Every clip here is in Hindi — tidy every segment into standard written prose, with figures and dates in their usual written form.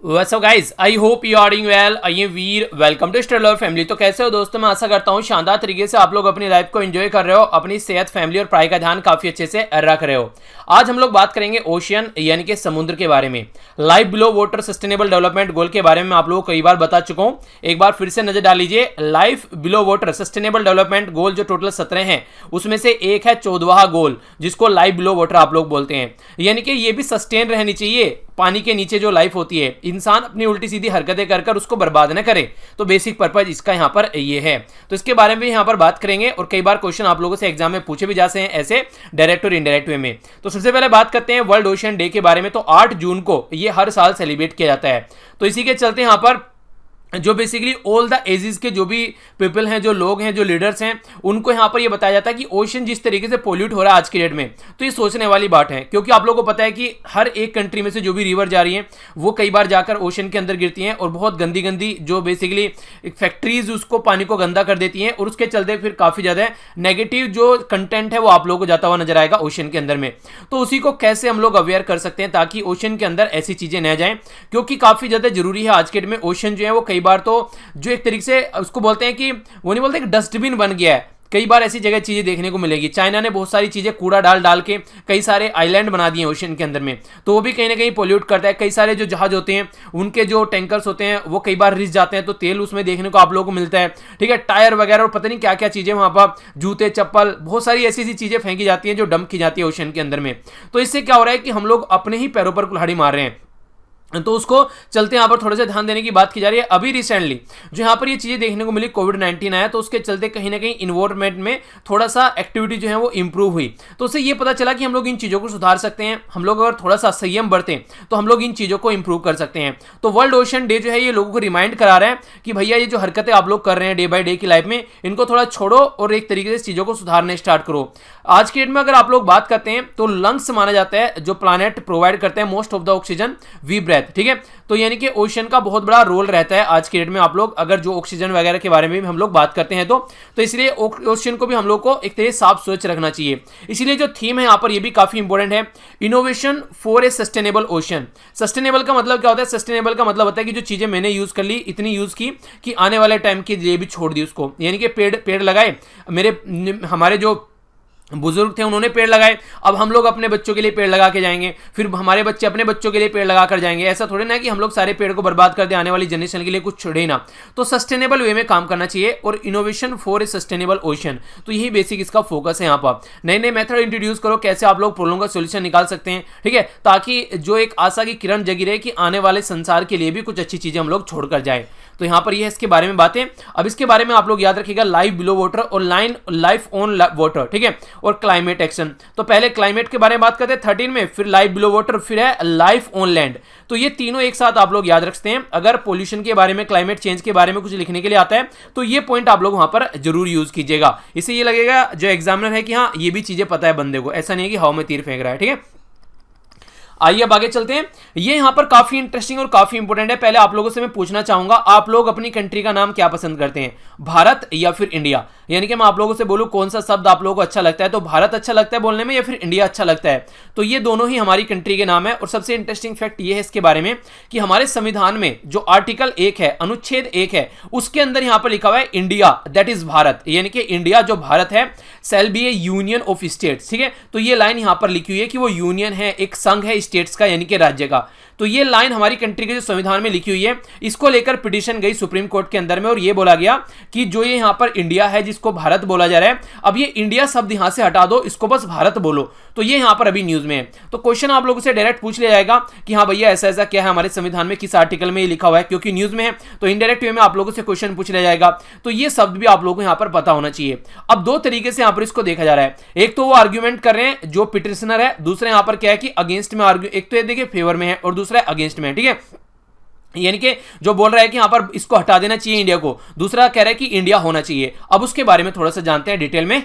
What's up guys? I hope you are doing well. I am Veer. Welcome to stellar family. तो कैसे हो दोस्तों? मैं आशा करता हूँ शानदार तरीके से आप लोग अपनी लाइफ को एंजॉय कर रहे हो, अपनी सेहत, फैमिली और पढ़ाई का ध्यान काफी अच्छे से रख रहे हो। आज हम लोग बात करेंगे ओशियन यानी कि समुद्र के बारे में। Life below water sustainable development goal के बारे में आप लोगों को कई बार बता चुका हूँ। एक बार फिर से नजर डाल लीजिए। Life below water sustainable development goal जो टोटल 17 हैं उसमें से एक है 14वां गोल जिसको लाइफ बिलो वाटर आप लोग बोलते हैं। यानी कि ये भी सस्टेन रहनी चाहिए। पानी के नीचे जो लाइफ होती है, इंसान अपनी उल्टी सीधी हरकतें कर उसको बर्बाद न करे। तो बेसिक पर्पज इसका यहाँ पर ये है। तो इसके बारे में यहाँ पर बात करेंगे और कई बार क्वेश्चन आप लोगों से एग्जाम में पूछे भी जाते हैं ऐसे डायरेक्ट और इनडायरेक्ट वे में। तो सबसे पहले बात करते हैं वर्ल्ड ओशियन डे के बारे में। तो 8 जून को ये हर साल सेलिब्रेट किया जाता है। तो इसी के चलते यहाँ पर जो बेसिकली ऑल द एजेस के जो भी पीपल हैं, जो लोग हैं, जो लीडर्स हैं, उनको यहाँ पर ये बताया जाता है कि ओशन जिस तरीके से पोल्यूट हो रहा है आज के डेट में, तो ये सोचने वाली बात है। क्योंकि आप लोगों को पता है कि हर एक कंट्री में से जो भी रिवर जा रही हैं वो कई बार जाकर ओशन के अंदर गिरती हैं और बहुत गंदी गंदी जो बेसिकली फैक्ट्रीज उसको पानी को गंदा कर देती हैं और उसके चलते फिर काफ़ी ज़्यादा नेगेटिव जो कंटेंट है वो आप लोगों को जाता हुआ नजर आएगा ओशन के अंदर में। तो उसी को कैसे हम लोग अवेयर कर सकते हैं ताकि ओशन के अंदर ऐसी चीज़ें न जाएं, क्योंकि काफ़ी ज़्यादा जरूरी है आज के डेट में। ओशन जो है वो कई बार तो जो एक तरीके से उसको बोलते हैं कि वो नहीं बोलते कि डस्टबिन बन गया है। कई बार ऐसी जगह चीजें देखने को मिलेगी। चाइना ने बहुत सारी चीजें कूड़ा डाल डाल के कई सारे आइलैंड बना दिए ओशन के अंदर में, तो वो भी कहीं ना कहीं पोल्यूट करता है। कई सारे जो जहाज होते हैं उनके जो टैंकर्स होते हैं वो कई बार रिस जाते हैं तो तेल उसमें देखने को आप लोगों को मिलता है। ठीक है, टायर वगैरह और पता नहीं क्या क्या चीजें वहां पर, जूते, चप्पल, बहुत सारी ऐसी ऐसी चीजें फेंकी जाती हैं जो डंप की जाती है ओशन के अंदर में। तो इससे क्या हो रहा है कि हम लोग अपने ही पैरों पर कुल्हाड़ी मार रहे हैं। तो उसको चलते यहाँ पर थोड़ा सा ध्यान देने की बात की जा रही है। अभी रिसेंटली जो यहाँ पर ये चीजें देखने को मिली, कोविड-19 आया तो उसके चलते कहीं ना कहीं इन्वायरमेंट में थोड़ा सा एक्टिविटी जो है वो इंप्रूव हुई। तो उससे ये पता चला कि हम लोग इन चीजों को सुधार सकते हैं। हम लोग अगर थोड़ा सा संयम बरतें तो हम लोग इन चीजों को इंप्रूव कर सकते हैं। तो वर्ल्ड ओशन डे जो है ये लोगों को रिमाइंड करा रहा है कि भैया ये जो हरकतें आप लोग कर रहे हैं डे बाय डे की लाइफ में, इनको थोड़ा छोड़ो और एक तरीके से चीजों को सुधारने स्टार्ट करो। आज के डेट में अगर आप लोग बात करते हैं तो लंग्स माना जाता है जो प्लानट प्रोवाइड करते हैं most of the oxygen we breathe. ठीक है, तो यानी कि ओशन का बहुत बड़ा रोल रहता है आज के डेट में। आप लोग अगर जो ऑक्सीजन वगैरह के बारे में भी हम लोग बात करते हैं तो इसलिए ओशन को भी हम लोग को एक तरह साफ स्वच्छ रखना चाहिए। इसीलिए जो थीम है यहाँ पर ये भी काफी इंपॉर्टेंट है, innovation for a sustainable ocean. Sustainable का मतलब क्या होता है? सस्टेनेबल का मतलब होता है कि जो चीजें मैंने यूज कर ली, इतनी यूज की कि आने वाले टाइम के लिए भी छोड़ दी उसको। यानी कि पेड़ लगाए, हमारे जो बुजुर्ग थे उन्होंने पेड़ लगाए, अब हम लोग अपने बच्चों के लिए पेड़ लगा के जाएंगे, फिर हमारे बच्चे अपने बच्चों के लिए पेड़ लगा कर जाएंगे। ऐसा थोड़ी ना कि हम लोग सारे पेड़ को बर्बाद कर दे, आने वाली जनरेशन के लिए कुछ छोड़े ना। तो सस्टेनेबल वे में काम करना चाहिए और innovation for a sustainable ocean, तो यही बेसिक इसका फोकस है। यहाँ पर नए नए मेथड इंट्रोड्यूस करो कैसे आप लोग प्रॉब्लम का सोल्यूशन निकाल सकते हैं। ठीक है, ताकि जो एक आशा की किरण जगी रहे कि आने वाले संसार के लिए भी कुछ अच्छी चीजें हम लोग छोड़कर जाए। तो यहाँ पर ये इसके बारे में बातें। अब इसके बारे में आप लोग याद रखिएगा, लाइफ बिलो वाटर और लाइफ ऑन वाटर। ठीक है, और क्लाइमेट एक्शन। तो पहले क्लाइमेट के बारे में बात करते हैं 13 में, फिर लाइफ बिलो वाटर, फिर है लाइफ ऑन लैंड। तो ये तीनों एक साथ आप लोग याद रखते हैं। अगर पोल्यूशन के बारे में, क्लाइमेट चेंज के बारे में कुछ लिखने के लिए आता है तो ये पॉइंट आप लोग वहां पर जरूर यूज कीजिएगा। इससे ये लगेगा जो एग्जामिनर है कि हाँ ये भी चीजें पता है बंदे को, ऐसा नहीं है कि हवा में तीर फेंक रहा है। ठीक है, आइए अब आगे चलते हैं। ये यहां पर काफी इंटरेस्टिंग और काफी इंपॉर्टेंट है। पहले आप लोगों से मैं पूछना चाहूंगा, आप लोग अपनी कंट्री का नाम क्या पसंद करते हैं, भारत या फिर इंडिया? यानी कि मैं आप लोगों से बोलूं कौन सा शब्द आप लोगों को अच्छा लगता है, तो भारत अच्छा लगता है बोलने में या फिर इंडिया अच्छा लगता है? तो ये दोनों ही हमारी कंट्री के नाम है। और सबसे इंटरेस्टिंग फैक्ट ये है इसके बारे में कि हमारे संविधान में जो आर्टिकल 1 है, अनुच्छेद 1 है, उसके अंदर यहां पर लिखा हुआ है इंडिया दैट इज भारत। यानी कि इंडिया जो भारत है shall be A union of states. ठीक है, तो ये लाइन यहां पर लिखी हुई है कि वो यूनियन है, एक संघ है स्टेट्स का यानी कि राज्य का। तो ये लाइन हमारी कंट्री के जो संविधान में लिखी हुई है, इसको लेकर पिटीशन गई सुप्रीम कोर्ट के अंदर में और ये बोला गया कि जो ये यहां पर इंडिया है जिसको भारत बोला जा रहा है, अब ये इंडिया शब्द यहां से हटा दो, इसको बस भारत बोलो। तो ये यहां पर अभी न्यूज में है। तो क्वेश्चन आप लोगों से डायरेक्ट पूछ लिया जाएगा कि हाँ भैया ऐसा ऐसा क्या है हमारे संविधान में, किस आर्टिकल में ये लिखा हुआ है, क्योंकि न्यूज में है तो इनडायरेक्ट वे में आप लोगों से क्वेश्चन पूछ लिया जाएगा। तो ये शब्द भी आप लोगों को यहां पर पता होना चाहिए। अब दो तरीके से यहां पर इसको देखा जा रहा है, एक तो वो आर्ग्यूमेंट कर रहे हैं जो पिटिशनर है, दूसरा यहां पर क्या है कि अगेंस्ट में आर्ग्यू, एक तो ये देखिए फेवर में है और दूसरा अगेंस्ट में है। ठीक है, यानी कि जो बोल रहा है कि यहां पर इसको हटा देना चाहिए इंडिया को, दूसरा कह रहा है कि इंडिया होना चाहिए। अब उसके बारे में थोड़ा सा जानते हैं डिटेल में।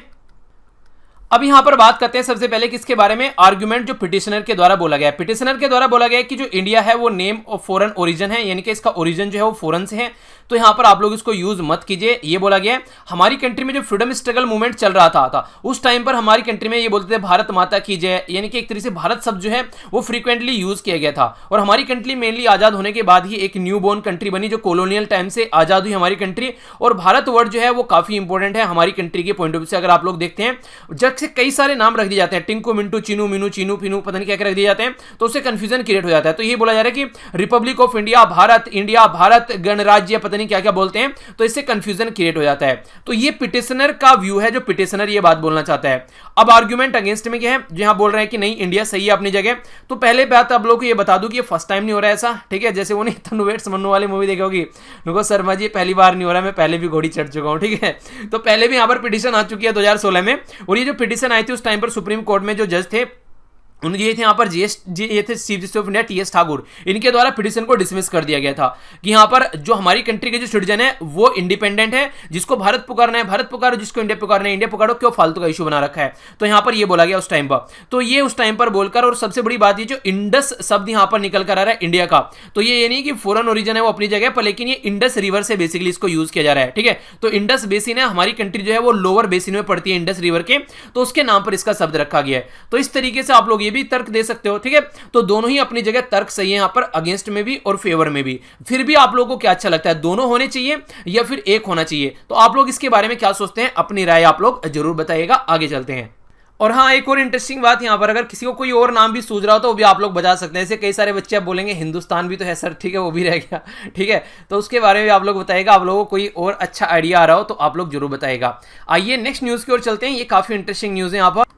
अब यहां पर बात करते हैं सबसे पहले किसके बारे में, आर्गुमेंट जो पिटिशनर के द्वारा बोला गया है। पिटिशनर के द्वारा बोला गया है कि जो इंडिया है वो नेम ऑफ फॉरेन ओरिजिन है, यानी कि इसका ओरिजिन जो है वो फॉरेन से है, तो यहां पर आप लोग इसको यूज मत कीजिए, ये बोला गया है। हमारी कंट्री में जो फ्रीडम स्ट्रगल मूवमेंट चल रहा था उस टाइम पर हमारी कंट्री में ये बोलते थे भारत माता की जय, यानी कि एक तरीके से भारत शब्द जो है वो फ्रीक्वेंटली यूज किया गया था। और हमारी कंट्री मेनली आजाद होने के बाद ही एक न्यू बोर्न कंट्री बनी, जो कॉलोनियल टाइम से आजाद हुई हमारी कंट्री। और भारत वर्ड जो है वो काफी इंपॉर्टेंट है हमारी कंट्री के पॉइंट ऑफ व्यू से। अगर आप लोग देखते हैं जब से कई सारे नाम रख दिए जाते हैं, टिंकू मिंटू चीनू मीनू चीनू फिनू पता नहीं क्या क्या रख दिए जाते हैं, तो उससे कंफ्यूजन क्रिएट हो जाता है। तो ये बोला जा रहा है कि रिपब्लिक ऑफ इंडिया भारत गणराज्य पता नहीं क्या क्या बोलते हैं, तो इससे कंफ्यूजन क्रिएट हो जाता है। तो ये पिटिशनर का व्यू है, जो पिटिशनर ये बात बोलना चाहता है। अब आर्गुमेंट अगेंस्ट में क्या है, जो यहां बोल रहे हैं कि नहीं इंडिया सही है अपनी जगह। तो पहले बात आप लोगों को ये बता दूं कि ये फर्स्ट टाइम नहीं हो रहा है ऐसा, ठीक है। जैसे वो नहीं तनुवेट समन्नु वाली मूवी देखी होगी, नुको शर्मा जी पहली बार नहीं हो रहा, मैं पहले भी घोड़ी चढ़ चुका हूं, ठीक है। तो पहले भी यहां पर पिटिशन आ चुकी है 2016 में। और ये जो पिटिशन आई थी उस टाइम पर सुप्रीम कोर्ट में जो जज थे ये थे यहाँ पर ये थे chief justice of India T.S.. Thakur, इनके द्वारा पिटिशन को डिसमिस कर दिया गया था कि यहाँ पर जो हमारी कंट्री के जो सिटीजन है वो इंडिपेंडेंट है, जिसको भारत पुकारना है भारत पुकारो, जिसको इंडिया पुकारना है इंडिया पुकारो, क्यों फालतू का इशू बना रखा है। तो यहाँ पर ये बोला गया उस टाइम पर। तो ये उस टाइम पर बोलकर, और सबसे बड़ी बात ये जो इंडस शब्द यहाँ पर निकल कर आ रहा है इंडिया का, तो ये नहीं कि फॉरेन ओरिजिन है वो अपनी जगह पर, लेकिन ये इंडस रिवर से बेसिकली इसको यूज किया जा रहा है, ठीक है। तो इंडस बेसिन है, हमारी कंट्री जो है वो लोअर बेसिन में पड़ती है इंडस रिवर के, तो उसके नाम पर इसका शब्द रखा गया है। तो इस तरीके से आप लोग ये भी तर्क दे सकते हो, ठीक है। तो दोनों ही अपनी जगह तर्क सही है यहां पर, अगेंस्ट में भी और फेवर में भी। फिर भी आप लोगों को क्या अच्छा लगता है, दोनों होने चाहिए या फिर एक होना चाहिए? तो आप लोग इसके बारे में क्या सोचते हैं, अपनी राय आप लोग जरूर बताइएगा। आगे चलते हैं। और हाँ, एक और इंटरेस्टिंग बात यहां पर, अगर किसी को कोई और नाम भी सूझ रहा हो तो वो भी आप लोग बता सकते हैं। ऐसे कई सारे बच्चे आप बोलेंगे हिंदुस्तान भी तो है सर, ठीक है, वो भी रह गया, ठीक है। तो उसके बारे में भी आप लोग बताइएगा। आप लोगों को कोई और अच्छा आइडिया आ रहा हो तो आप लोग जरूर बताइएगा। आइए नेक्स्ट न्यूज की ओर चलते हैं। ये काफी इंटरेस्टिंग न्यूज है। यहाँ पर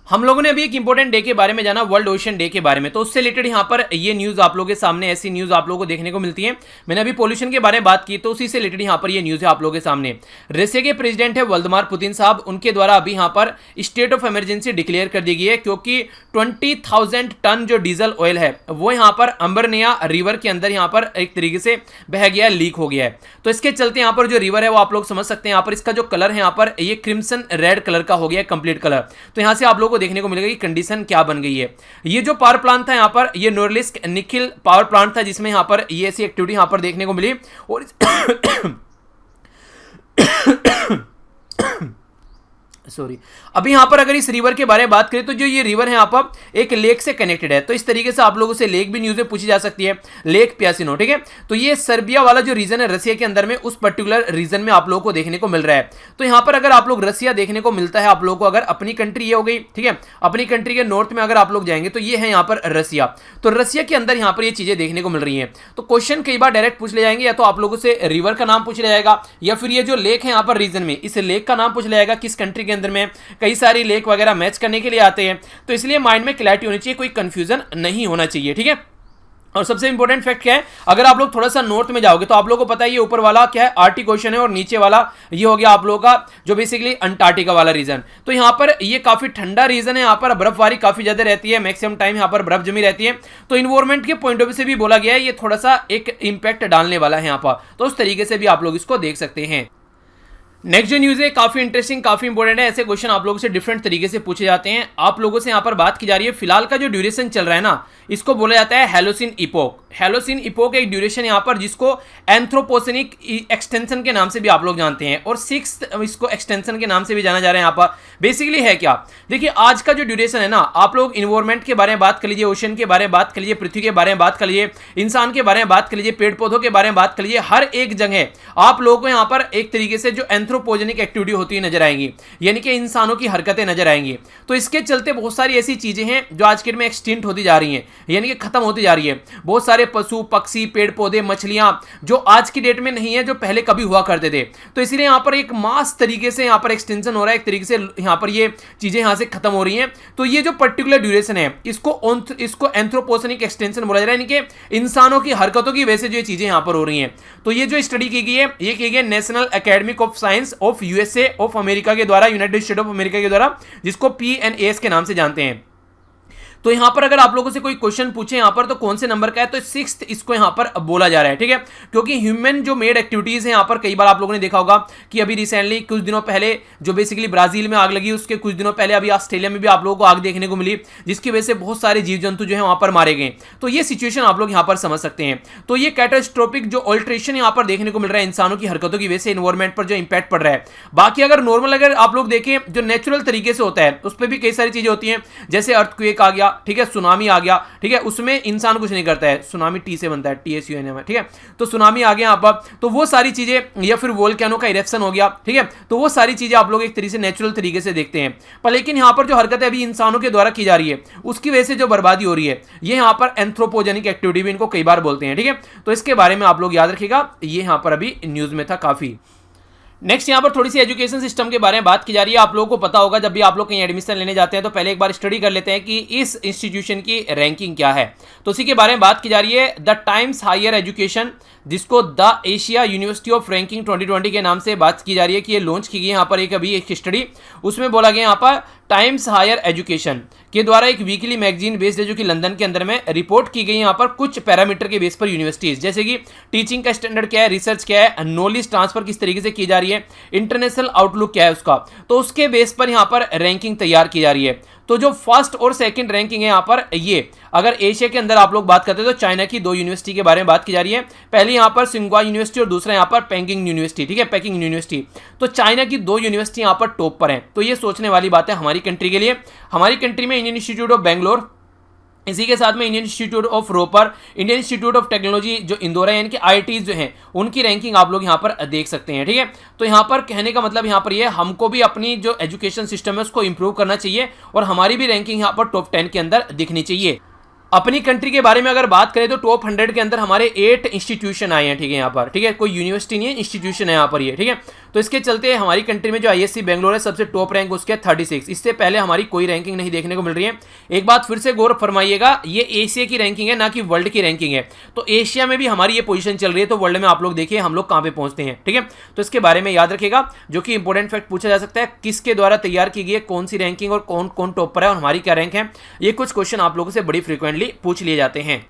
हम लोगों ने अभी एक इंपॉर्टेंट डे के बारे में जाना, वर्ल्ड ओशन डे के बारे में। तो उससे रिलेटेड यहाँ पर ये न्यूज़ आप लोगों के सामने, ऐसी न्यूज़ आप लोगों को देखने को मिलती है। मैंने अभी पोल्यूशन के बारे में बात की, तो उसी से रिलेटेड यहाँ पर ये न्यूज़ है आप लोगों के सामने। रशिया के प्रेसिडेंट है व्लादिमीर पुतिन साहब, उनके द्वारा अभी यहाँ पर स्टेट ऑफ इमरजेंसी डिक्लेयर कर दी गई है, क्योंकि 20,000 टन जो डीजल ऑयल है वो यहाँ पर अंबरनिया रिवर के अंदर यहाँ पर एक तरीके से बह गया है, लीक हो गया है। तो इसके चलते यहाँ पर जो रिवर है वो आप लोग समझ सकते हैं, यहाँ पर इसका जो कलर है यहाँ पर ये क्रिम्सन रेड कलर का हो गया है, कंप्लीट कलर। तो यहाँ से आप लोगों को देखने को मिलेगा कि कंडीशन क्या बन गई है। ये जो पावर प्लांट था यहाँ पर, ये नोरिलिस्क निकिल पावर प्लांट था, जिसमें यहाँ पर ये ऐसी एक्टिविटी यहाँ पर देखने को मिली। और सॉरी, अभी यहां पर अगर इस रिवर के बारे में बात करें तो जो ये रिवर है यहाँ पर एक लेक से कनेक्टेड है। तो इस तरीके से आप लोगों से लेक भी न्यूज में पूछी जा सकती है, लेक प्यासिनो, ठीक है। तो ये सर्बिया वाला जो रीजन है रसिया के अंदर में, उस पर्टिकुलर रीजन में आप लोगों को देखने को मिल रहा है। तो यहाँ पर अगर आप लोग रसिया देखने को मिलता है आप लोगों को, अगर अपनी कंट्री ये हो गई, ठीक है, अपनी कंट्री के नॉर्थ में अगर आप लोग जाएंगे तो ये है यहाँ पर रसिया। तो रसिया के अंदर यहाँ पर ये चीजें देखने को मिल रही है। तो क्वेश्चन कई बार डायरेक्ट पूछ ले जाएंगे, या तो आप लोगों से रिवर का नाम पूछ लिया जाएगा, या फिर ये जो लेक है यहाँ पर रीजन में, इस लेक का नाम पूछ लिया जाएगा, किस कंट्री के अंदर में। कई सारी लेक वगैरह मैच करने के लिए आते हैं, तो इसलिए माइंड में क्लैरिटी होनी चाहिए, कोई कंफ्यूजन नहीं होना चाहिए, ठीक है। और सबसे इंपॉर्टेंट फैक्ट क्या है, अगर आप लोग थोड़ा सा नॉर्थ में जाओगे तो आप लोगों को पता है ये ऊपर वाला क्या है, आर्टिक ओशन है, और नीचे वाला ये हो गया आप लोगों का जो बेसिकली अंटार्कटिका वाला रीजन। तो यहाँ पर ये काफी ठंडा रीजन है, यहाँ पर बर्फबारी काफी ज्यादा रहती है, मैक्सिमम टाइम यहाँ पर बर्फ जमी रहती है। तो इन्वायरमेंट के पॉइंट ऑफ व्यू से भी बोला गया है ये थोड़ा सा एक इंपैक्ट डालने वाला है यहाँ पर। तो उस तरीके से भी आप लोग इसको देख सकते हैं। नेक्स्ट जो न्यूज़ है काफ़ी इंटरेस्टिंग, काफ़ी इंपॉर्टेंट है। ऐसे क्वेश्चन आप लोगों से डिफरेंट तरीके से पूछे जाते हैं। आप लोगों से यहाँ पर बात की जा रही है, फिलहाल का जो ड्यूरेशन चल रहा है ना, इसको बोला जाता है हेलोसिन इपोक। हेलोसिन इपोक एक ड्यूरेशन यहाँ पर जिसको एंथ्रोपोसेनिक एक्सटेंशन के नाम से भी आप लोग जानते हैं, और सिक्स इसको एक्सटेंशन के नाम से भी जाना जा रहा है। यहाँ पर बेसिकली है क्या, देखिए आज का जो ड्यूरेशन है ना, आप लोग इन्वायरमेंट के बारे में बात कर लीजिए, ओशन के बारे में बात कर लीजिए, पृथ्वी के बारे में बात कर लीजिए, इंसान के बारे में बात कर लीजिए, पेड़ पौधों के बारे में बात कर लीजिए, हर एक जगह आप लोगों को यहाँ पर एक तरीके से जो एंथ्रोपोजेनिक एक्टिविटी होती हुई नजर आएंगी, यानी कि इंसानों की हरकतें नजर आएंगी। तो इसके चलते बहुत सारी ऐसी चीजें हैं जो आज के दिन में एक्सटिंक्ट होती जा रही हैं, यानी कि खत्म होती जा रही है। बहुत सारे पशु पक्षी, पेड़ पौधे, मछलियां जो आज की डेट में नहीं है, जो पहले कभी हुआ करते थे। तो इसलिए यहाँ पर एक मास तरीके से यहाँ पर एक्सटेंशन हो रहा है, एक तरीके से यहाँ पर ये चीजें यहाँ से खत्म हो रही हैं। तो ये जो पर्टिकुलर ड्यूरेशन है इसको एंथ्रोपोसेनिक एक्सटेंशन बोला जा रहा है, यानी कि इंसानों की हरकतों की वजह से जो ये चीजें यहाँ पर हो रही हैं। तो ये जो स्टडी की गई है ये की गई है national academic of science of USA of America के द्वारा, यूनाइटेड स्टेट ऑफ अमेरिका के द्वारा, जिसको PNAS के नाम से जानते हैं। तो यहां पर अगर आप लोगों से कोई क्वेश्चन पूछे यहां पर तो कौन से नंबर का है, तो 6th इसको यहां पर बोला जा रहा है, ठीक है। क्योंकि ह्यूमन जो मेड एक्टिविटीज है यहां पर कई बार आप लोगों ने देखा होगा कि अभी रिसेंटली कुछ दिनों पहले जो बेसिकली ब्राजील में आग लगी, उसके कुछ दिनों पहले अभी ऑस्ट्रेलिया में भी आप लोगों को आग देखने को मिली, जिसकी वजह से बहुत सारे जीव जंतु जो है वहां पर मारे गए। तो ये सिचुएशन आप लोग यहां पर समझ सकते हैं। तो ये कैटास्ट्रोफिक जो ऑल्ट्रेशन यहां पर देखने को मिल रहा है इंसानों की हरकतों की वजह से एनवायरमेंट पर जो इंपैक्ट पड़ रहा है। बाकी अगर नॉर्मल अगर आप लोग देखें जो नेचुरल तरीके से होता है उस पर भी कई सारी चीजें होती हैं, जैसे अर्थक्वेक आ गया, ठीक है, सुनामी आ गया, ठीक है, उसमें इंसान कुछ नहीं करता है, सुनामी टी से बनता है, TSUNAMI, ठीक है। तो सुनामी आ गया यहाँ पर, तो वो सारी चीजें, या फिर वोल्केनो का इरेप्शन हो गया, ठीक है, तो वो सारी चीजें आप लोग एक तरीके से नेचुरल तरीके से देखते हैं। पर लेकिन यहाँ पर जो हरकत अभी इंसानों के द्वारा की जा रही है उसकी वजह से जो बर्बादी हो रही है, ये यहाँ पर एंथ्रोपोजेनिक एक्टिविटी भी इनको कई बार बोलते हैं, ठीक है। तो इसके बारे में आप लोग याद रखिएगा, ये यहाँ पर अभी न्यूज में था काफी। नेक्स्ट यहाँ पर थोड़ी सी एजुकेशन सिस्टम के बारे में बात की जा रही है। आप लोगों को पता होगा जब भी आप लोग कहीं एडमिशन लेने जाते हैं तो पहले एक बार स्टडी कर लेते हैं कि इस इंस्टीट्यूशन की रैंकिंग क्या है। तो उसी के बारे में बात की जा रही है। द टाइम्स हायर एजुकेशन, जिसको the Asia university of ranking 2020 के नाम से बात की जा रही है कि ये लॉन्च की गई यहाँ पर एक स्टडी, उसमें बोला गया यहाँ पर टाइम्स हायर एजुकेशन के द्वारा एक वीकली मैगजीन बेस्ड है जो कि लंदन के अंदर में रिपोर्ट की गई यहाँ पर कुछ पैरामीटर के बेस पर यूनिवर्सिटीज, जैसे कि टीचिंग का स्टैंडर्ड क्या है, रिसर्च क्या है, नॉलेज ट्रांसफर किस तरीके से की जा रही है, इंटरनेशनल आउटलुक क्या है उसका, तो उसके बेस पर यहाँ पर रैंकिंग तैयार की जा रही है। तो जो फर्स्ट और सेकंड रैंकिंग है यहाँ पर, ये अगर एशिया के अंदर आप लोग बात करते हैं तो चाइना की 2 यूनिवर्सिटी के बारे में बात की जा रही है। पहली यहाँ पर सिंगुआ यूनिवर्सिटी और दूसरा यहाँ पर पेकिंग यूनिवर्सिटी, ठीक है, पेकिंग यूनिवर्सिटी। तो चाइना की 2 यूनिवर्सिटी यहाँ पर टॉप पर हैं। तो ये सोचने वाली बात है हमारी कंट्री के लिए। हमारी कंट्री में इंडियन इंस्टीट्यूट ऑफ बैंगलोर, इसी के साथ में Indian Institute of Ropar, Indian Institute of Technology जो इंदौर है, यानी कि IITs जो हैं उनकी रैंकिंग आप लोग यहाँ पर देख सकते हैं, ठीक है। तो यहाँ पर कहने का मतलब यहाँ पर ये हमको भी अपनी जो एजुकेशन सिस्टम है उसको इंप्रूव करना चाहिए और हमारी भी रैंकिंग यहाँ पर टॉप 10 के अंदर दिखनी चाहिए। अपनी कंट्री के बारे में अगर बात करें तो टॉप 100 के अंदर हमारे 8 इंस्टीट्यूशन आए हैं, ठीक है, यहाँ पर, ठीक है, कोई यूनिवर्सिटी नहीं है, इंस्टीट्यूशन है यहाँ पर ये, ठीक है। तो इसके चलते हमारी कंट्री में जो ISC बैंगलोर है सबसे टॉप रैंक उसके 36, इससे पहले हमारी कोई रैंकिंग नहीं देखने को मिल रही है। एक बात फिर से गौर फरमाइएगा, ये एशिया की रैंकिंग है ना कि वर्ल्ड की रैंकिंग है। तो एशिया में भी हमारी ये पोजीशन चल रही है, तो वर्ल्ड में आप लोग देखिए हम लोग कहाँ पे पहुंचते हैं, ठीक है। तो इसके बारे में याद रखिएगा, जो कि इंपॉर्टेंट फैक्ट पूछा जा सकता है, किसके द्वारा तैयार की गई है, कौन सी रैंकिंग और कौन कौन टॉप पर है और हमारी क्या रैंक है, ये कुछ क्वेश्चन आप लोगों से बड़ी फ्रीक्वेंटली पूछ लिए जाते हैं।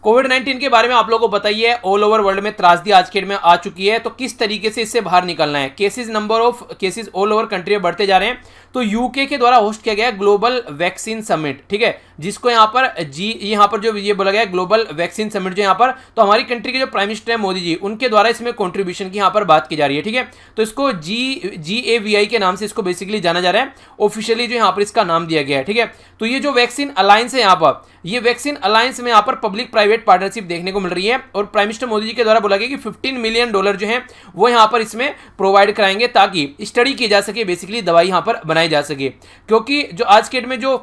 कोविड-19 के बारे में आप लोगों को बताइए, ऑल ओवर वर्ल्ड में त्रासदी आज के डेट में आ चुकी है, तो किस तरीके से इससे बाहर निकलना है। Cases, number of cases all over country में बढ़ते जा रहे हैं। तो यूके के द्वारा होस्ट किया गया ग्लोबल वैक्सीन समिट, ठीक है, जिसको यहाँ पर जो ये बोला गया ग्लोबल वैक्सीन समिट जो यहाँ पर, तो हमारी कंट्री के जो प्राइम मिनिस्टर है मोदी जी, उनके द्वारा इसमें कॉन्ट्रीब्यूशन की यहाँ पर बात की जा रही है, ठीक है। तो इसको GAVI के नाम से इसको बेसिकली जाना जा रहा है, ऑफिशियली जो यहाँ पर इसका नाम दिया गया है, ठीक है। तो ये जो वैक्सीन अलायंस है यहाँ पर, ये वैक्सीन अलायंस में यहाँ पर पब्लिक प्राइवेट पार्टनरशिप देखने को मिल रही है और प्राइम मिनिस्टर मोदी जी के द्वारा बोला गया कि $15 मिलियन जो है वो यहाँ पर इसमें प्रोवाइड कराएंगे ताकि स्टडी की जा सके, बेसिकली दवाई यहाँ पर बनाई जा सके। क्योंकि जो आज के डेट में जो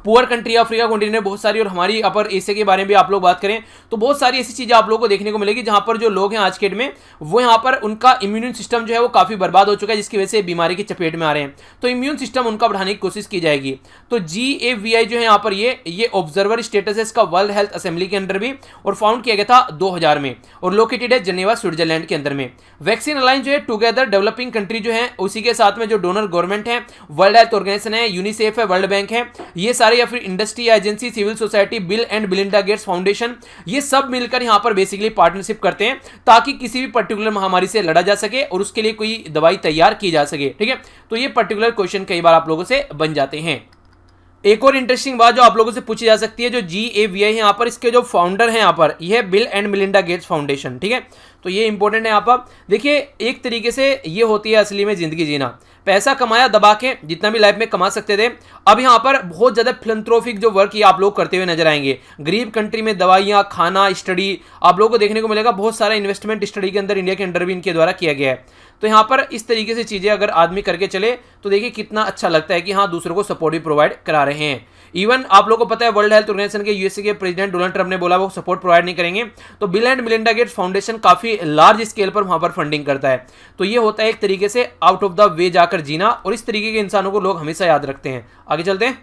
पुअर कंट्री अफ्रीका कॉन्टिनेंट बहुत सारी, और हमारी अपर एशिया के बारे में भी आप लोग बात करें तो बहुत सारी ऐसी चीज़ें आप लोगों को देखने को मिलेगी जहां पर जो लोग हैं आज के डेट में वो यहाँ पर उनका इम्यून सिस्टम जो है वो काफ़ी बर्बाद हो चुका है, जिसकी वजह से बीमारी की चपेट में आ रहे हैं। तो इम्यून सिस्टम उनका बढ़ाने की कोशिश की जाएगी। तो GAVI जो है यहाँ पर ये ऑब्जर्वर स्टेटस है इसका वर्ल्ड हेल्थ असेंबली के अंदर भी, और फाउंड किया गया था 2000 में और लोकेटेड है जेनेवा स्विट्जरलैंड के अंदर में। वैक्सीन अलायंस जो है टुगेदर डेवलपिंग कंट्री जो है, उसी के साथ में जो डोनर गवर्नमेंट है, वर्ल्ड हेल्थ ऑर्गेनाइजेशन है, यूनिसेफ है, वर्ल्ड बैंक है, ये सारे, या फिर industry agency, civil society, Bill and Melinda Gates Foundation, ये सब मिलकर यहां पर बेसिकली पार्टनरशिप करते हैं ताकि किसी भी पर्टिकुलर महामारी से लड़ा जा सके और उसके लिए कोई दवाई तैयार की जा सके, ठीक है। तो ये पर्टिकुलर क्वेश्चन कई बार आप लोगों से बन जाते हैं। एक और इंटरेस्टिंग बात जो आप लोगों से पूछी जा सकती है, जो GAVI है यहाँ पर, इसके जो फाउंडर हैं यहाँ पर, यह bill and Melinda Gates foundation, ठीक है। तो ये इंपॉर्टेंट है यहाँ पर। देखिए एक तरीके से ये होती है असली में जिंदगी जीना, पैसा कमाया दबा के जितना भी लाइफ में कमा सकते थे, अब यहाँ पर बहुत ज़्यादा फिलंथ्रोपिक जो वर्क ये आप लोग करते हुए नजर आएंगे। गरीब कंट्री में दवाइयाँ, खाना, स्टडी आप लोगों को देखने को मिलेगा। बहुत सारा इन्वेस्टमेंट स्टडी के अंदर इंडिया के अंडर भी इनके द्वारा किया गया है। तो यहाँ पर इस तरीके से चीज़ें अगर आदमी करके चले तो देखिए कितना अच्छा लगता है कि हाँ दूसरों को सपोर्ट भी प्रोवाइड करा रहे हैं। इवन आप लोगों को पता है वर्ल्ड हेल्थ ऑर्गेनाइजेशन के USA के प्रेसिडेंट डोनाल्ड ट्रंप ने बोला वो सपोर्ट प्रोवाइड नहीं करेंगे। तो bill and Melinda Gates foundation काफ़ी लार्ज स्केल पर वहाँ पर फंडिंग करता है। तो ये होता है एक तरीके से आउट ऑफ द वे जाकर जीना, और इस तरीके के इंसानों को लोग हमेशा याद रखते हैं। आगे चलते हैं।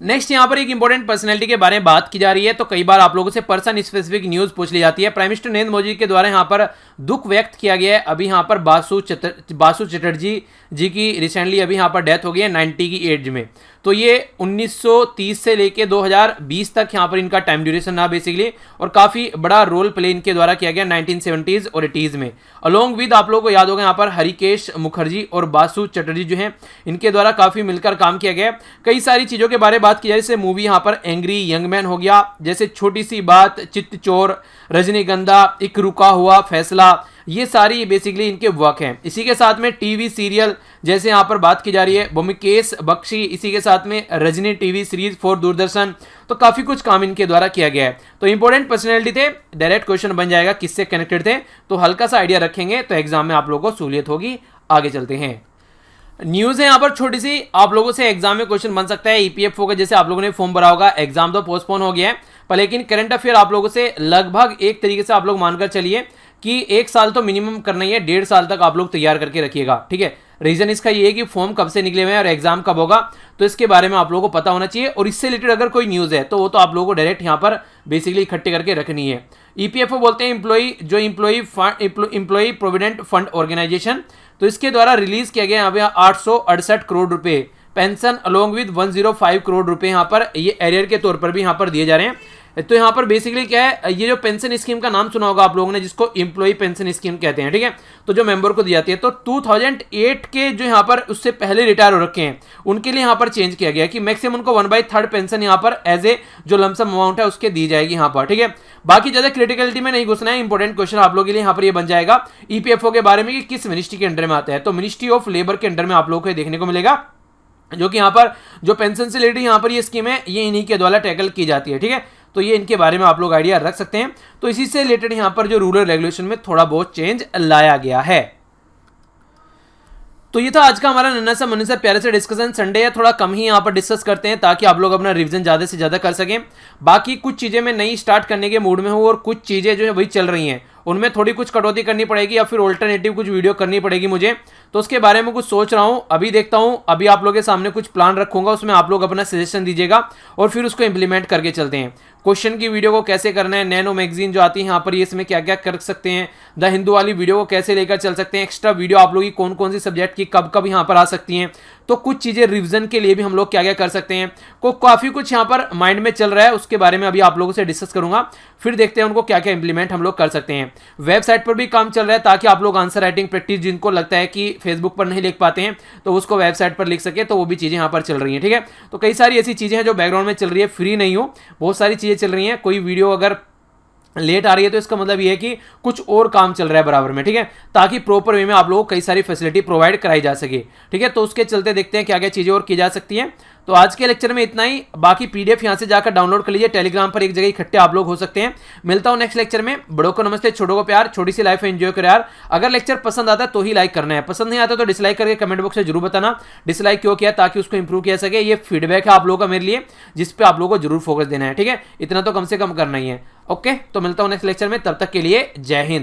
नेक्स्ट यहाँ पर एक इंपॉर्टेंट पर्सनैलिटी के बारे में बात की जा रही है। तो कई बार आप लोगों से पर्सन स्पेसिफिक न्यूज़ पूछ ली जाती है। प्राइम मिनिस्टर नरेंद्र मोदी के द्वारा यहाँ पर दुख व्यक्त किया गया है। अभी यहाँ पर बासु चटर्जी जी की रिसेंटली अभी यहाँ पर डेथ हो गई है 90 की एज में। तो ये 1930 से लेके 2020 तक यहाँ पर इनका टाइम ड्यूरेशन रहा बेसिकली, और काफ़ी बड़ा रोल प्ले इनके द्वारा किया गया 1970s और 80s में। अलोंग विद आप लोगों को याद होगा यहाँ पर हरिकेश मुखर्जी और बासु चटर्जी जो हैं इनके द्वारा काफ़ी मिलकर काम किया गया। कई सारी चीज़ों के बारे में बात की जाए, जैसे मूवी यहाँ पर एंग्री यंग मैन हो गया, जैसे छोटी सी बात, चित्तचोर, रजनीगंधा, एक रुका हुआ फैसला, ये सारी बेसिकली इनके वर्क हैं। इसी के साथ में टीवी सीरियल जैसे यहाँ पर बात की जा रही है ब्योमकेश बख्शी, इसी के साथ में Rajni TV series for Doordarshan, तो काफ़ी कुछ काम इनके द्वारा किया गया है। तो इंपॉर्टेंट पर्सनैलिटी थे, डायरेक्ट क्वेश्चन बन जाएगा किससे कनेक्टेड थे, तो हल्का सा आइडिया रखेंगे तो एग्जाम में आप लोगों को सहूलियत होगी। आगे चलते हैं। न्यूज़ है यहाँ पर छोटी सी, आप लोगों से एग्जाम में क्वेश्चन बन सकता है। ईपीएफओ का जैसे आप लोगों ने फॉर्म भरा होगा, एग्जाम तो पोस्टपोन हो गया है, पर लेकिन करंट अफेयर आप लोगों से लगभग एक तरीके से आप लोग मानकर चलिए कि 1 साल तो मिनिमम करना ही है, 1.5 साल तक आप लोग तैयार करके रखिएगा, ठीक है। रीजन इसका ये है कि फॉर्म कब से निकले हुए हैं और एग्जाम कब होगा, तो इसके बारे में आप लोगों को पता होना चाहिए। और इससे रिलेटेड अगर कोई न्यूज़ है तो वो तो आप लोगों को डायरेक्ट यहाँ पर बेसिकली इकट्ठे करके रखनी है। ईपीएफओ बोलते हैं एम्प्लॉई प्रोविडेंट फंड ऑर्गेनाइजेशन, तो इसके द्वारा रिलीज किया गया यहाँ पे 868 करोड़ रुपए पेंशन अलोंग विद 105 करोड़ रुपए यहाँ पर ये एरियर के तौर पर भी यहाँ पर दिए जा रहे हैं। तो यहाँ पर बेसिकली क्या है, ये जो पेंशन स्कीम का नाम सुना होगा आप लोगों ने, जिसको एम्प्लॉई पेंशन स्कीम कहते हैं, ठीक है। तो जो मेंबर को दी जाती है, तो 2008 के जो यहाँ पर उससे पहले रिटायर हो रखे हैं उनके लिए यहाँ पर चेंज किया गया कि मैक्सिमम उनको 1/3 पेंशन यहाँ पर एज ए जो लमसम अमाउंट है उसके दी जाएगी यहाँ पर, ठीक है। बाकी ज्यादा क्रिटिकलिटी में नहीं घुसना है, इंपॉर्टेंट क्वेश्चन आप लोगों के लिए यहाँ पर ये बन जाएगा ईपीएफओ के बारे में कि किस मिनिस्ट्री के अंडर में आता है, तो मिनिस्ट्री ऑफ लेबर के अंडर में आप लोगों को देखने को मिलेगा, जो कि यहाँ पर जो पेंशन से रिलेटेड यहाँ पर ये स्कीम है ये इन्हीं के द्वारा टैकल की जाती है, ठीक है। तो ये इनके बारे में आप लोग आइडिया रख सकते हैं। तो इसी से रिलेटेड यहाँ पर जो रूरल रेगुलेशन में थोड़ा बहुत चेंज लाया गया है। तो ये था आज का हमारा नन्हा सा मुन्ना सा प्यारे से डिस्कशन। संडे है, थोड़ा कम ही यहाँ पर डिस्कस करते हैं ताकि आप लोग अपना रिवीजन ज़्यादा से ज़्यादा कर सकें। बाकी कुछ चीज़ें मैं नई स्टार्ट करने के मूड में हूँ और कुछ चीज़ें जो है वही चल रही हैं, उनमें थोड़ी कुछ कटौती करनी पड़ेगी या फिर ऑल्टरनेटिव कुछ वीडियो करनी पड़ेगी मुझे, तो उसके बारे में कुछ सोच रहा हूँ। अभी देखता हूँ, अभी आप लोगों के सामने कुछ प्लान रखूंगा, उसमें आप लोग अपना सजेशन दीजिएगा और फिर उसको इंप्लीमेंट करके चलते हैं। क्वेश्चन की वीडियो को कैसे करना है, नैनो मैगजीन जो आती है यहाँ पर ये इसमें क्या क्या कर सकते हैं, द हिंदू वाली वीडियो को कैसे लेकर चल सकते हैं, एक्स्ट्रा वीडियो आप लोग की कौन कौन सी सब्जेक्ट की कब कब यहाँ पर आ सकती हैं, तो कुछ चीज़ें रिवीजन के लिए भी हम लोग क्या क्या कर सकते हैं, को काफ़ी कुछ यहाँ पर माइंड में चल रहा है, उसके बारे में अभी आप लोगों से डिस्कस करूंगा। फिर देखते हैं उनको क्या क्या इंप्लीमेंट हम लोग कर सकते हैं। वेबसाइट पर भी काम चल रहा है ताकि आप लोग आंसर राइटिंग प्रैक्टिस जिनको लगता है कि फेसबुक पर नहीं लिख पाते हैं तो उसको वेबसाइट पर लिख सके, तो वो भी चीज़ें यहाँ पर चल रही हैं, ठीक है। तो कई सारी ऐसी चीज़ें हैं जो बैकग्राउंड में चल रही है, फ्री नहीं हो, बहुत सारी चीज़ें चल रही हैं। कोई वीडियो अगर लेट आ रही है तो इसका मतलब ये है कि कुछ और काम चल रहा है बराबर में, ठीक है, ताकि प्रॉपर वे में आप लोगों को कई सारी फैसिलिटी प्रोवाइड कराई जा सके, ठीक है। तो उसके चलते देखते हैं क्या क्या चीज़ें और की जा सकती हैं। तो आज के लेक्चर में इतना ही, बाकी पीडीएफ यहाँ से जाकर डाउनलोड कर लीजिए, टेलीग्राम पर एक जगह इकट्ठे आप लोग हो सकते हैं। मिलता हूँ नेक्स्ट लेक्चर में। बड़ों को नमस्ते, छोटों को प्यार, छोटी सी लाइफ एंजॉय करें यार। अगर लेक्चर पसंद आता है तो ही लाइक करना है, पसंद नहीं आता तो डिसलाइक करके कमेंट बॉक्स में जरूर बताना डिसलाइक क्यों किया, ताकि उसको इंप्रूव किया सके। ये फीडबैक है आप लोगों का मेरे लिए, जिस पे आप लोगों को जरूर फोकस देना है, ठीक है। इतना तो कम से कम करना ही है। ओके, तो मिलता हूँ नेक्स्ट लेक्चर में, तब तक के लिए जय हिंद।